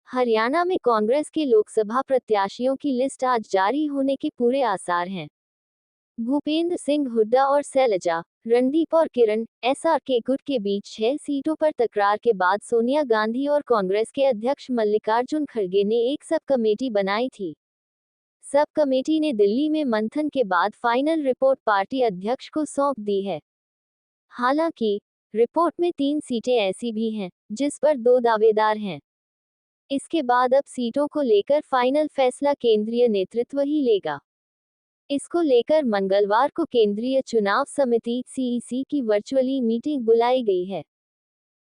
हरियाणा में कांग्रेस के लोकसभा प्रत्याशियों की लिस्ट आज जारी होने के पूरे आसार हैं। भूपेंद्र सिंह हुड्डा और शैलजा, रणदीप और किरण एसआरके गुट के बीच 6 सीटों पर तकरार के बाद सोनिया गांधी और कांग्रेस के अध्यक्ष मल्लिकार्जुन खड़गे ने एक सब कमेटी बनाई थी। सब कमेटी ने दिल्ली में मंथन के बाद फाइनल रिपोर्ट पार्टी अध्यक्ष को सौंप दी है। हालांकि रिपोर्ट में 3 सीटें ऐसी भी हैं जिस पर 2 दावेदार हैं। इसके बाद अब सीटों को लेकर फाइनल फैसला केंद्रीय नेतृत्व ही लेगा। इसको लेकर मंगलवार को केंद्रीय चुनाव समिति सीईसी की वर्चुअली मीटिंग बुलाई गई है।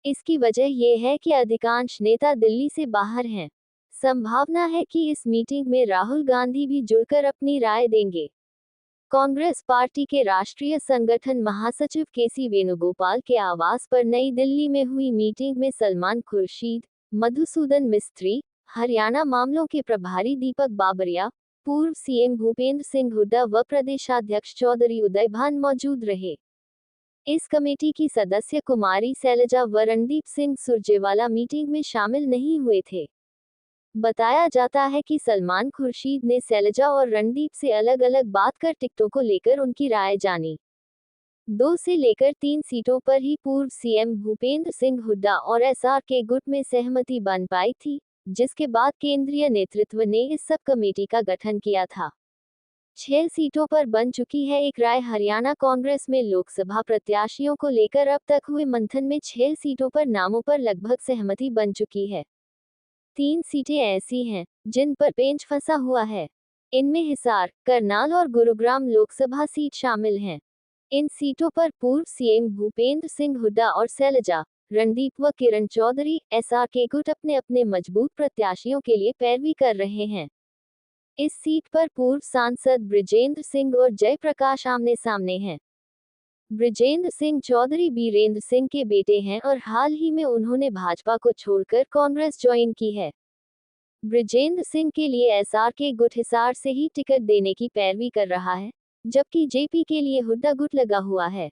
इसकी वजह यह है कि अधिकांश नेता दिल्ली से बाहर हैं। संभावना है कि इस मीटिंग में राहुल गांधी भी जुड़कर अपनी राय देंगे। कांग्रेस पार्टी के राष्ट्रीय संगठन महासचिव केसी वेणुगोपाल के आवास पर नई दिल्ली में हुई मीटिंग में सलमान खुर्शीद, मधुसूदन मिस्त्री, हरियाणा मामलों के प्रभारी दीपक बाबरिया, पूर्व सीएम भूपेंद्र सिंह हुड्डा व प्रदेशाध्यक्ष चौधरी उदय भान मौजूद रहे। इस कमेटी की सदस्य कुमारी शैलजा व रणदीप सिंह सुरजेवाला मीटिंग में शामिल नहीं हुए थे। बताया जाता है कि सलमान खुर्शीद ने शैलजा और रणदीप से अलग अलग बात कर टिकटों को लेकर उनकी राय जानी। 2 से लेकर 3 सीटों पर ही पूर्व सीएम भूपेंद्र सिंह हुड्डा और एसआरके गुट में सहमति बन पाई थी, जिसके बाद केंद्रीय नेतृत्व ने इस सब कमेटी का गठन किया था। 6 सीटों पर बन चुकी है एक राय। हरियाणा कांग्रेस में लोकसभा प्रत्याशियों को लेकर अब तक हुए मंथन में 6 सीटों पर नामों पर लगभग सहमति बन चुकी है। 3 सीटें ऐसी हैं जिन पर पेंच फंसा हुआ है। इनमें हिसार, करनाल और गुरुग्राम लोकसभा सीट शामिल हैं। इन सीटों पर पूर्व सीएम भूपेंद्र सिंह हुड्डा और शैलजा, रणदीप व किरण चौधरी एसआरके गुट अपने अपने मजबूत प्रत्याशियों के लिए पैरवी कर रहे हैं। इस सीट पर पूर्व सांसद बृजेंद्र सिंह और जयप्रकाश आमने सामने हैं। बृजेंद्र सिंह चौधरी बीरेंद्र सिंह के बेटे हैं और हाल ही में उन्होंने भाजपा को छोड़कर कांग्रेस ज्वाइन की है। बृजेंद्र सिंह के लिए एसआरके गुट हिसार से ही टिकट देने की पैरवी कर रहा है, जबकि जेपी के लिए हुड्डा गुट लगा हुआ है।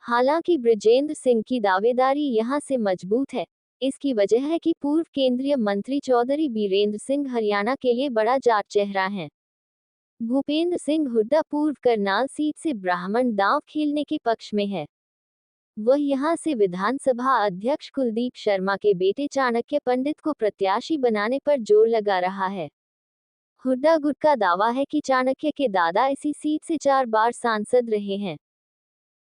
हालांकि बृजेंद्र सिंह की दावेदारी यहां से मजबूत है। इसकी वजह है कि पूर्व केंद्रीय मंत्री चौधरी बीरेंद्र सिंह हरियाणा के लिए बड़ा जाट चेहरा हैं। भूपेंद्र सिंह हुड्डा पूर्व करनाल सीट से ब्राह्मण दांव खेलने के पक्ष में है। वह यहां से विधानसभा अध्यक्ष कुलदीप शर्मा के बेटे चाणक्य पंडित को प्रत्याशी बनाने पर जोर लगा रहा है। हुड्डा गुट का दावा है कि चाणक्य के दादा इसी सीट से 4 बार सांसद रहे हैं।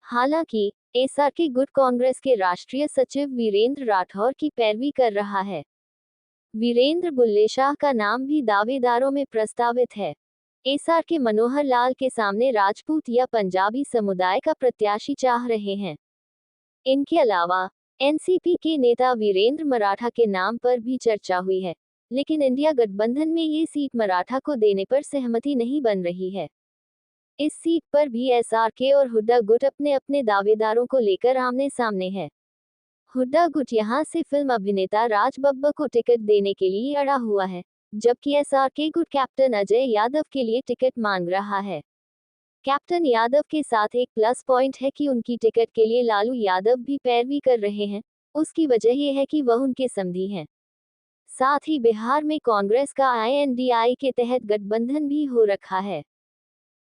हालांकि एसआरके गुट कांग्रेस के राष्ट्रीय सचिव वीरेंद्र राठौर की पैरवी कर रहा है। वीरेंद्र बुल्ले शाह का नाम भी दावेदारों में प्रस्तावित है। एसआरके मनोहर लाल के सामने राजपूत या पंजाबी समुदाय का प्रत्याशी चाह रहे हैं। इनके अलावा एनसीपी के नेता वीरेंद्र मराठा के नाम पर भी चर्चा हुई है, लेकिन इंडिया गठबंधन में ये सीट मराठा को देने पर सहमति नहीं बन रही है। इस सीट पर भी एसआरके और हुड्डा गुट अपने अपने दावेदारों को लेकर आमने सामने है। हुड्डा गुट यहां से फिल्म अभिनेता राज बब्बर को टिकट देने के लिए अड़ा हुआ है, जबकि एसआरके गुट कैप्टन अजय यादव के लिए टिकट मांग रहा है। कैप्टन यादव के साथ एक प्लस पॉइंट है कि उनकी टिकट के लिए लालू यादव भी पैरवी कर रहे हैं। उसकी वजह यह है कि वह उनके समधी हैं। साथ ही बिहार में कांग्रेस का आईएनडीआई के तहत गठबंधन भी हो रखा है।